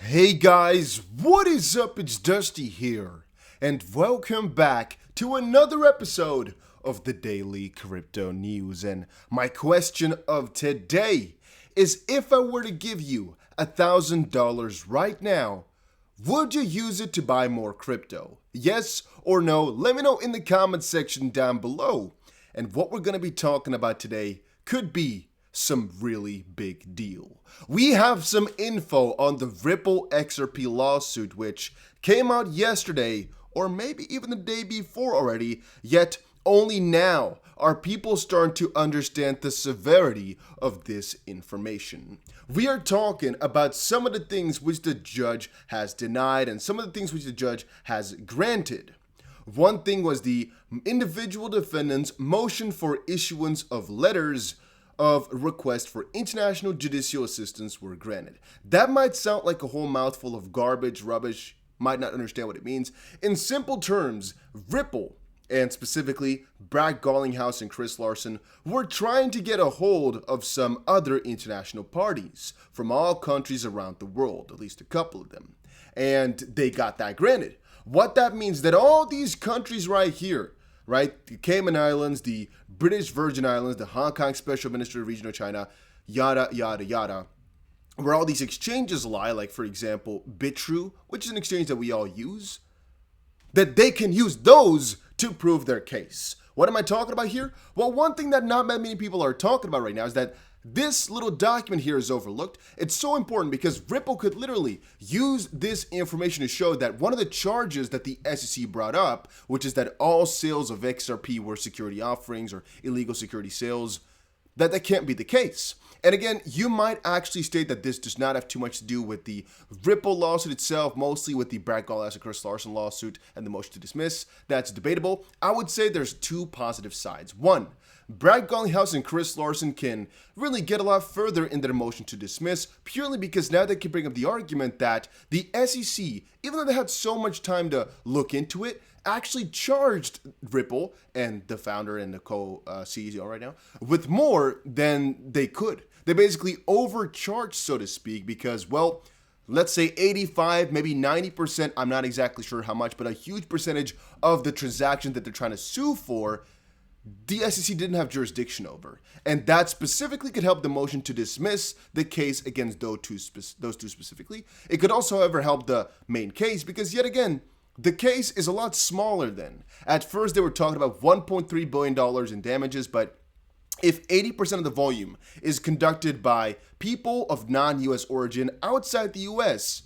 Hey guys, what is up? It's Dusty here, and welcome back to another episode of the Daily Crypto News. And my question of today is, if I were to give you $1,000 right now, would you use it to buy more crypto? Yes or no? Let me know in the comment section down below. And what we're going to be talking about today could be some really big deal. We have some info on the Ripple XRP lawsuit, which came out yesterday, or maybe even the day before already, yet only now are people starting to understand the severity of this information. We are talking about some of the things which the judge has denied and some of the things which the judge has granted. One thing was the individual defendant's motion for issuance of letters of request for international judicial assistance were granted. That might sound like a whole mouthful of garbage, rubbish, might not understand what it means. In simple terms, Ripple, and specifically Brad Garlinghouse and Chris Larsen, were trying to get a hold of some other international parties from all countries around the world, at least a couple of them. And they got that granted. What that means that all these countries right here, right? The Cayman Islands, the British Virgin Islands, the Hong Kong Special Minister of Regional China, yada, yada, yada, where all these exchanges lie, like, for example, BITRUE, which is an exchange that we all use, that they can use those to prove their case. What am I talking about here? Well, one thing that not many people are talking about right now is that this little document here is overlooked. It's so important because Ripple could literally use this information to show that one of the charges that the SEC brought up, which is that all sales of XRP were security offerings or illegal security sales, that can't be the case. And again, you might actually state that this does not have too much to do with the Ripple lawsuit itself, mostly with the Brad Garlinghouse and Chris Larsen lawsuit and the motion to dismiss. That's debatable. I would say there's two positive sides. One, Brad Garlinghouse and Chris Larsen can really get a lot further in their motion to dismiss, purely because now they can bring up the argument that the SEC, even though they had so much time to look into it, actually charged Ripple and the founder and the co-CEO right now with more than they could. They basically overcharged, so to speak, because, well, let's say 85, maybe 90%, I'm not exactly sure how much, but a huge percentage of the transactions that they're trying to sue for, the SEC didn't have jurisdiction over. And that specifically could help the motion to dismiss the case against those two specifically. It could also, however, help the main case because, yet again, the case is a lot smaller than. At first, they were talking about $1.3 billion in damages, but if 80% of the volume is conducted by people of non-US origin outside the US,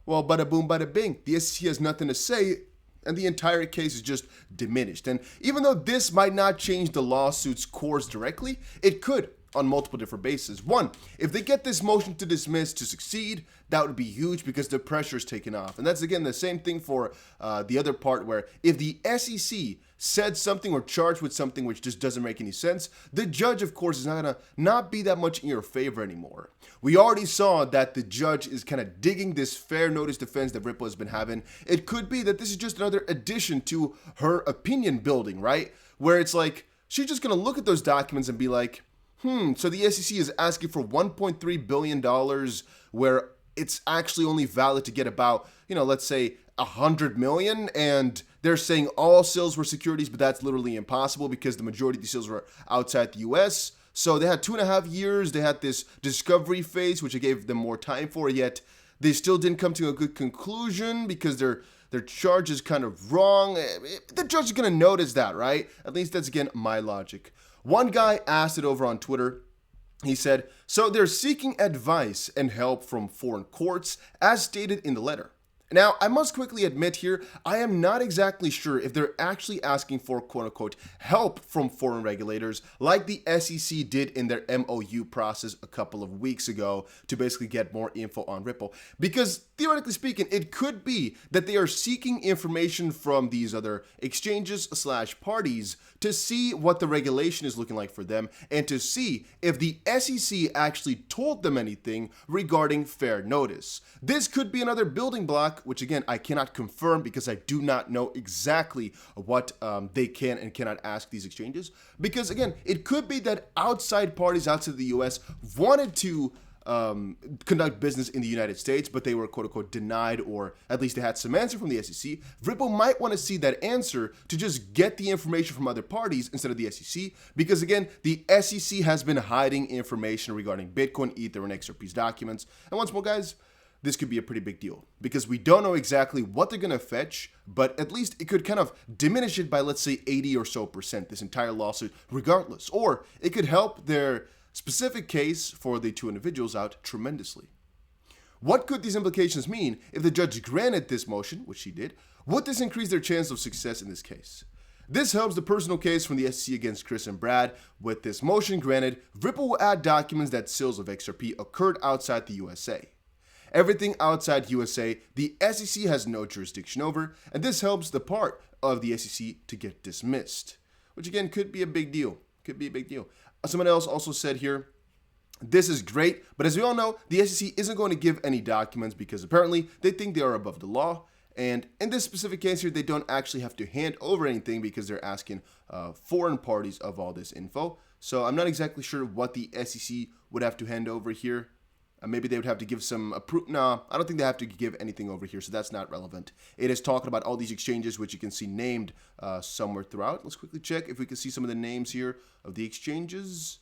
well, bada boom, bada bing. The SEC has nothing to say, and the entire case is just diminished. And even though this might not change the lawsuit's course directly, it could on multiple different bases. One, if they get this motion to dismiss to succeed, that would be huge because the pressure is taken off. And that's, again, the same thing for the other part where if the SEC said something or charged with something which just doesn't make any sense, the judge, of course, is not going to not be that much in your favor anymore. We already saw that the judge is kind of digging this fair notice defense that Ripple has been having. It could be that this is just another addition to her opinion building, right? Where it's like, she's just going to look at those documents and be like, so the SEC is asking for $1.3 billion where it's actually only valid to get about, let's say 100 million, and they're saying all sales were securities, but that's literally impossible because the majority of the sales were outside the US. So they had 2.5 years. They had this discovery phase, which I gave them more time for, yet they still didn't come to a good conclusion because their charge is kind of wrong. The judge is going to notice that, right? At least that's, again, my logic. One guy asked it over on Twitter. He said, so they're seeking advice and help from foreign courts, as stated in the letter. Now, I must quickly admit here, I am not exactly sure if they're actually asking for, quote-unquote, help from foreign regulators like the SEC did in their MOU process a couple of weeks ago to basically get more info on Ripple. Because, theoretically speaking, it could be that they are seeking information from these other exchanges/parties to see what the regulation is looking like for them and to see if the SEC actually told them anything regarding fair notice. This could be another building block, which again, I cannot confirm because I do not know exactly what they can and cannot ask these exchanges. Because again, it could be that outside parties outside the US wanted to conduct business in the United States, but they were quote unquote denied, or at least they had some answer from the SEC, Ripple might want to see that answer to just get the information from other parties instead of the SEC, because again, the SEC has been hiding information regarding Bitcoin, Ether, and XRP's documents. And once more, guys, this could be a pretty big deal because we don't know exactly what they're going to fetch, but at least it could kind of diminish it by, let's say, 80 or so percent, this entire lawsuit, regardless. Or it could help their specific case for the two individuals out tremendously. What could these implications mean if the judge granted this motion, which she did? Would this increase their chance of success in this case? This helps the personal case from the SEC against Chris and Brad. With this motion granted, Ripple will add documents that sales of XRP occurred outside the USA. Everything outside USA, the SEC has no jurisdiction over, and this helps the part of the SEC to get dismissed, which again could be a big deal. Someone else also said here, this is great, but as we all know, the SEC isn't going to give any documents because apparently they think they are above the law. And in this specific case here, they don't actually have to hand over anything because they're asking foreign parties of all this info. So I'm not exactly sure what the SEC would have to hand over here. Maybe they would have to give some approval. No, I don't think they have to give anything over here, so that's not relevant. It is talking about all these exchanges, which you can see named somewhere throughout. Let's quickly check if we can see some of the names here of the exchanges.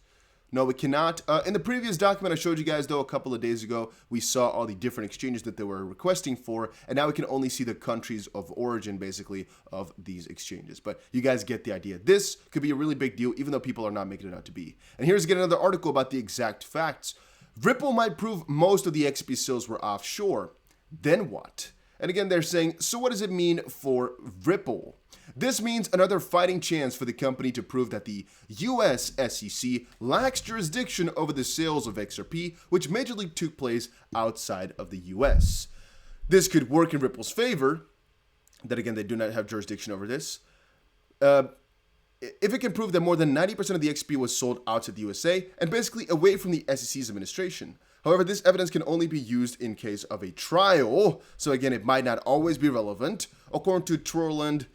No, we cannot. In the previous document I showed you guys, though, a couple of days ago, we saw all the different exchanges that they were requesting for, and now we can only see the countries of origin, basically, of these exchanges. But you guys get the idea. This could be a really big deal, even though people are not making it out to be. And here's again another article about the exact facts. Ripple might prove most of the XP sales were offshore. Then what? And again, they're saying, so what does it mean for Ripple? This means another fighting chance for the company to prove that the US SEC lacks jurisdiction over the sales of XRP, which majorly took place outside of the US. This could work in Ripple's favor. That again, they do not have jurisdiction over this. If it can prove that more than 90% of the XP was sold outside the USA and basically away from the SEC's administration. However, this evidence can only be used in case of a trial, so again, it might not always be relevant. According to Troreland,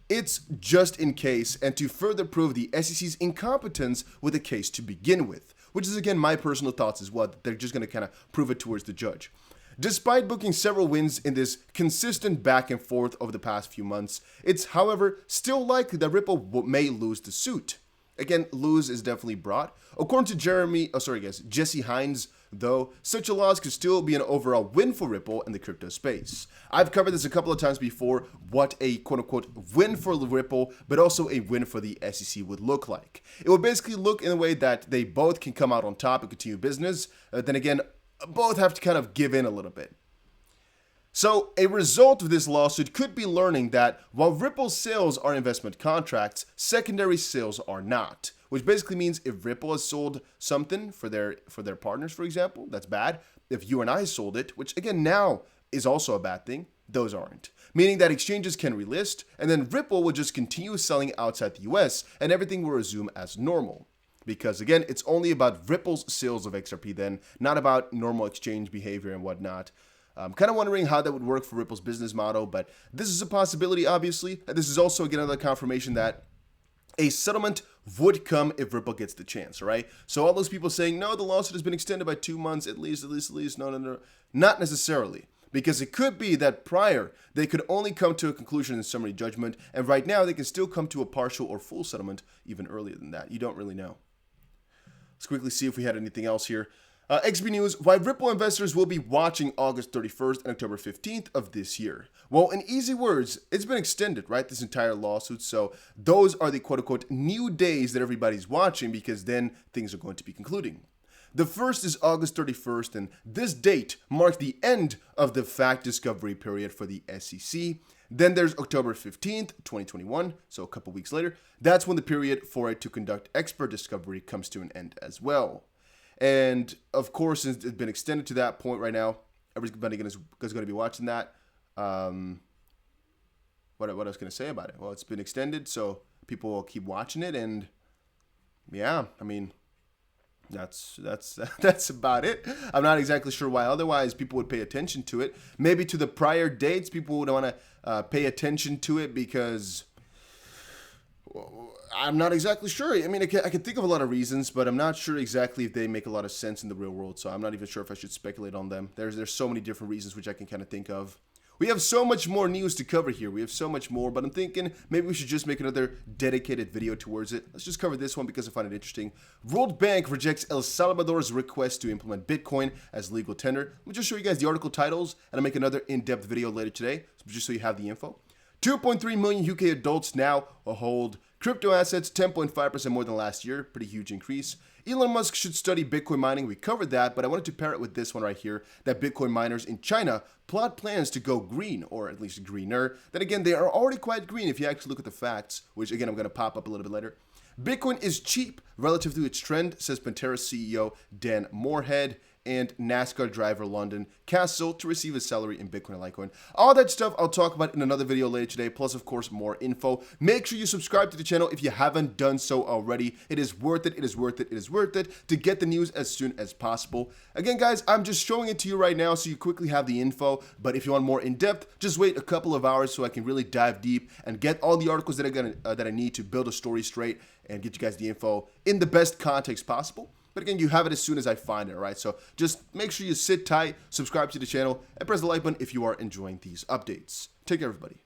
it's just in case and to further prove the SEC's incompetence with the case to begin with, which is again my personal thoughts as well, that they're just going to kind of prove it towards the judge. Despite booking several wins in this consistent back and forth over the past few months, it's, however, still likely that Ripple may lose the suit. Again, lose is definitely brought. According to Jesse Hines, though, such a loss could still be an overall win for Ripple in the crypto space. I've covered this a couple of times before, what a quote-unquote win for Ripple, but also a win for the SEC would look like. It would basically look in a way that they both can come out on top and continue business. Then again, both have to kind of give in a little bit. So a result of this lawsuit could be learning that while Ripple's sales are investment contracts, secondary sales are not, which basically means if Ripple has sold something for their partners, for example, that's bad. If you and I sold it, which again now is also a bad thing, those aren't. Meaning that exchanges can relist, and then Ripple will just continue selling outside the US, and everything will resume as normal. Because again, it's only about Ripple's sales of XRP then, not about normal exchange behavior and whatnot. I'm kind of wondering how that would work for Ripple's business model, but this is a possibility, obviously. And this is also, again, another confirmation that a settlement would come if Ripple gets the chance, right? So all those people saying, no, the lawsuit has been extended by 2 months, at least, no, not necessarily. Because it could be that prior, they could only come to a conclusion in summary judgment, and right now they can still come to a partial or full settlement even earlier than that. You don't really know. Let's quickly see if we had anything else here. XP News, why Ripple investors will be watching August 31st and October 15th of this year. Well, in easy words, it's been extended, right? This entire lawsuit. So those are the quote-unquote new days that everybody's watching because then things are going to be concluding. The first is August 31st, and this date marks the end of the fact discovery period for the SEC. Then there's October 15th, 2021, so a couple weeks later. That's when the period for it to conduct expert discovery comes to an end as well. And of course, it's been extended to that point right now. Everybody is going to be watching that. What I was going to say about it? Well, it's been extended, so people will keep watching it. And yeah, I mean, that's about it. I'm not exactly sure why. Otherwise, people would pay attention to it. Maybe to the prior dates, people would want to pay attention to it because, I'm not exactly sure. I mean, I can think of a lot of reasons, but I'm not sure exactly if they make a lot of sense in the real world. So I'm not even sure if I should speculate on them. There's so many different reasons which I can kind of think of. We have so much more news to cover here. We have so much more, but I'm thinking maybe we should just make another dedicated video towards it. Let's just cover this one because I find it interesting. World Bank rejects El Salvador's request to implement Bitcoin as legal tender. Let me just show you guys the article titles, and I'll make another in-depth video later today, just so you have the info. 2.3 million UK adults now hold crypto assets, 10.5% more than last year. Pretty huge increase. Elon Musk should study Bitcoin mining. We covered that, but I wanted to pair it with this one right here, that Bitcoin miners in China plot plans to go green, or at least greener. Then again, they are already quite green if you actually look at the facts, which again, I'm going to pop up a little bit later. Bitcoin is cheap relative to its trend, says Pantera CEO Dan Moorhead. And NASCAR driver London Castle to receive his salary in Bitcoin and Litecoin. All that stuff I'll talk about in another video later today, plus of course more info. Make sure you subscribe to the channel if you haven't done so already. It is worth it, it is worth it, it is worth it to get the news as soon as possible. Again guys, I'm just showing it to you right now so you quickly have the info, but if you want more in-depth, just wait a couple of hours so I can really dive deep and get all the articles that I need to build a story straight and get you guys the info in the best context possible. But again, you have it as soon as I find it, all right? So just make sure you sit tight, subscribe to the channel, and press the like button if you are enjoying these updates. Take care, everybody.